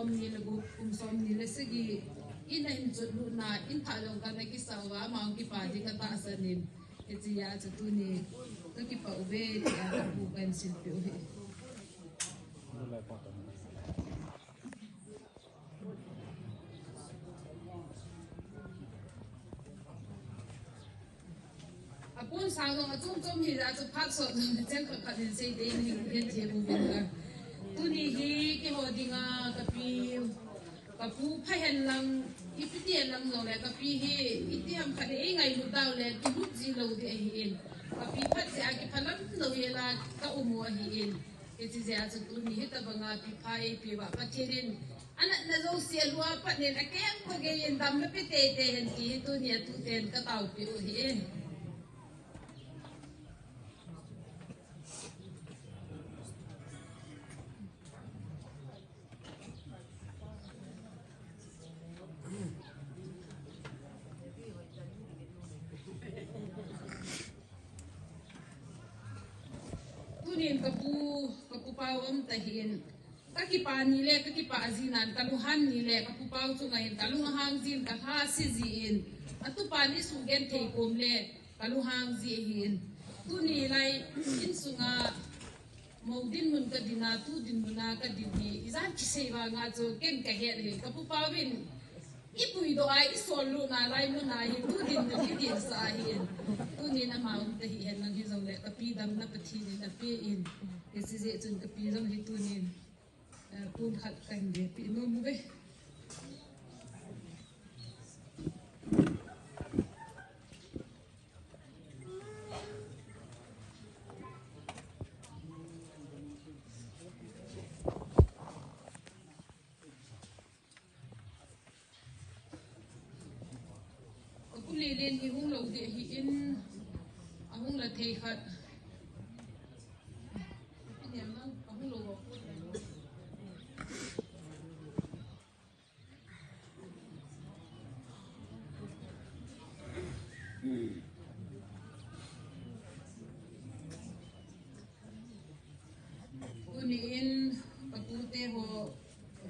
som ni le gu som ni le segi in in jut lu na in tha long ka na ki sawa ma ki pa di ka ta sanin eti ya tu ni ka ki pa ube ti a bu kan sil pe he apun sang dong chung hi ra chu phat so chen ka khat sei de ni yen je bu bin la tu ni hi ki ho dinga ka pi ka pu phai hen lang i pi ti lang lo le ka pi hi i ti ham kha de ngai lu daw le ti lu ji lo de hi in ka pi phat se a ki phalam lo ye la ka umu hi in ke ti ze a chu tu ni hi ta banga pi phai pi wa pa cherin ana na zo se lua pa ne na ke ko ge yen dam na pi te te hen ki tu ni tu ten ka tau pi u hi in kapu pau tahin kakipa ni le kakipa azinan kaluhan ni le kapu pau chu ngain kaluhang jin ka ha si jin atu pa ni sugen thei kom le kaluhang ji hin tu ni lai in sunga modin mun ka dina tu din muna ka dini izan ki seva nga cho ken ka he le kapu pau bin ipui do ai solu na lai mun na hi tu din ni din sa hin tu ni na ma te hi hen nang hi zo le kapi dam na pathi ni na pe in esi je chun kapi zong hi tu ni pun khat kan de pi no mu be lên thì hung lầu địa hi in hung là thề khát hung lầu in Pute ho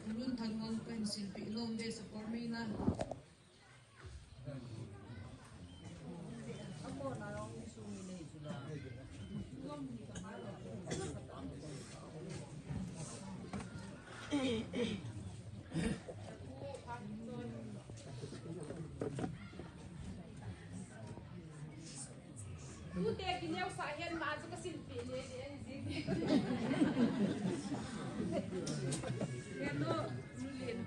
Pulun Thangang pencil pi lom de sa formina Pute kineu sa hen ma chu ka sil pi le de no nulin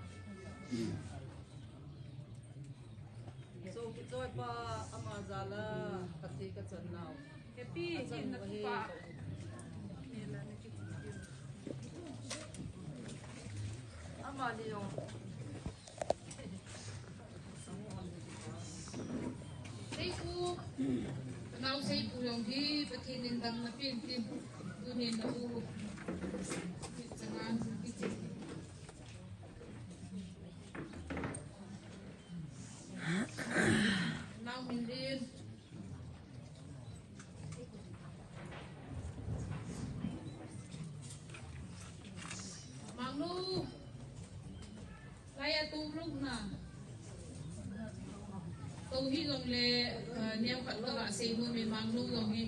so kitoi pa amazala kati ka chan now happy in na pa amani yong sei pu nau sei pu yong hi pathin in dam na pin tin tu ni na u changan ki chi nau min din Mangnu laya tu lúc na tu hi long le niam khat ka se nu mi Mangnu long hi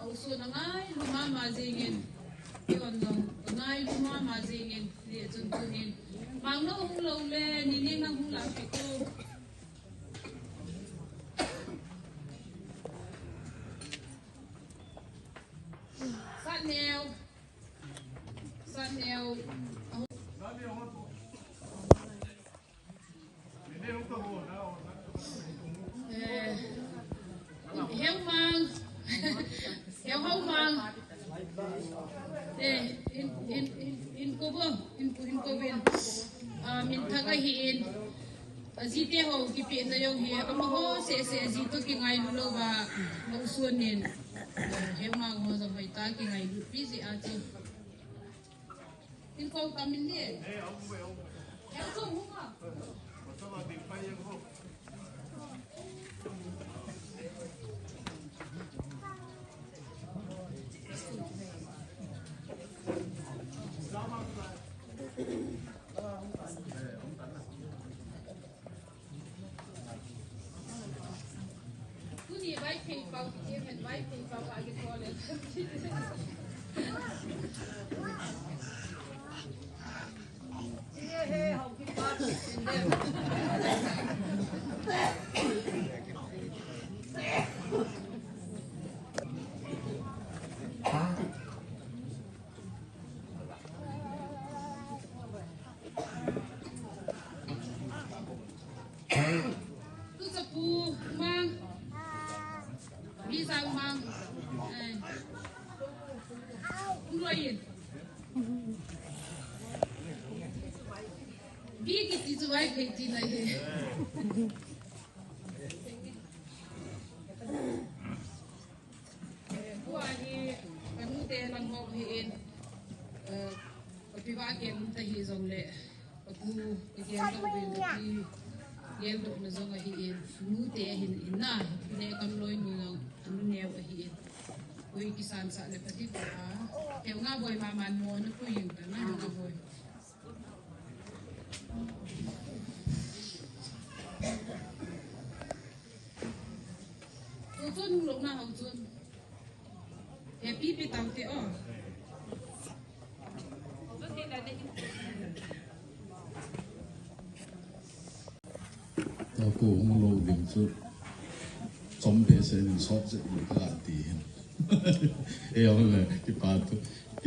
au su na ngai lu ma jingin ki on long ngai lu ma jingin le chun tu nin Mangnu hung lo le ni ni na hung la ki tu Vahneo heo mang heo hau mang in ko bo in ko ben min thaga hi in jite ho ki pe na yong hi am ho se jito ki ngai lo ba lo suan nin heo mang ho zo mai ta ki ngai lu pi si a chu in ko ka min ni heo so hu ma vai phi bao thì em hiện vai phi bao ai cái con này He học cái ba xin đem. cứ sập pu mang đi sang mang không rồi đi cái gì vậy cái gì này qua đi cái mũi tên làm học hiện cái vác cái mũi tay giống lệ cái cái đâu bên cái game độ nó giống hiện mũi tên hiện na này cầm lôi người nó anh neo hiện với cái sản sản là cái gì cả theo ngã bồi mà mua nó có nhiều cái này ngã bồi Tuần lúc nào học tuần, happy bị tao thế à? Tuần thì là đấy. Tao cố không lâu điểm chút, trong bề sẽ nên sót dậy được cái tiền. Eo là cái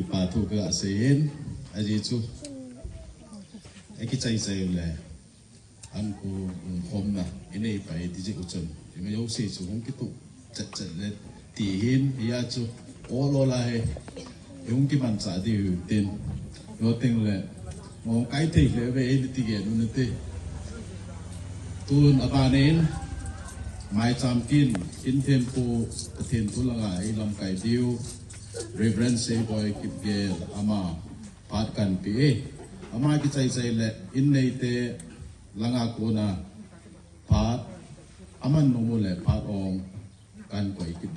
bà thu cái sen, ai gì chú, ai cái chạy chạy là anh cô hôm nào, cái này phải đi chơi chân, nhưng mà yếu sĩ chú không cái tụ chặt chặt lên tiền, bây chú, ô lô lại, yung cái bàn trả thì tiền, yo tiền là, một cái tiền là về đi tiền nó tiền, tuần ở Vahneo mai chăm kin thêm po là ngai làm cái điều reverence boy kịp ge ama phát can pi ama cái chạy là in này te langa ko na phát aman no mo le phát ong kan ko kịp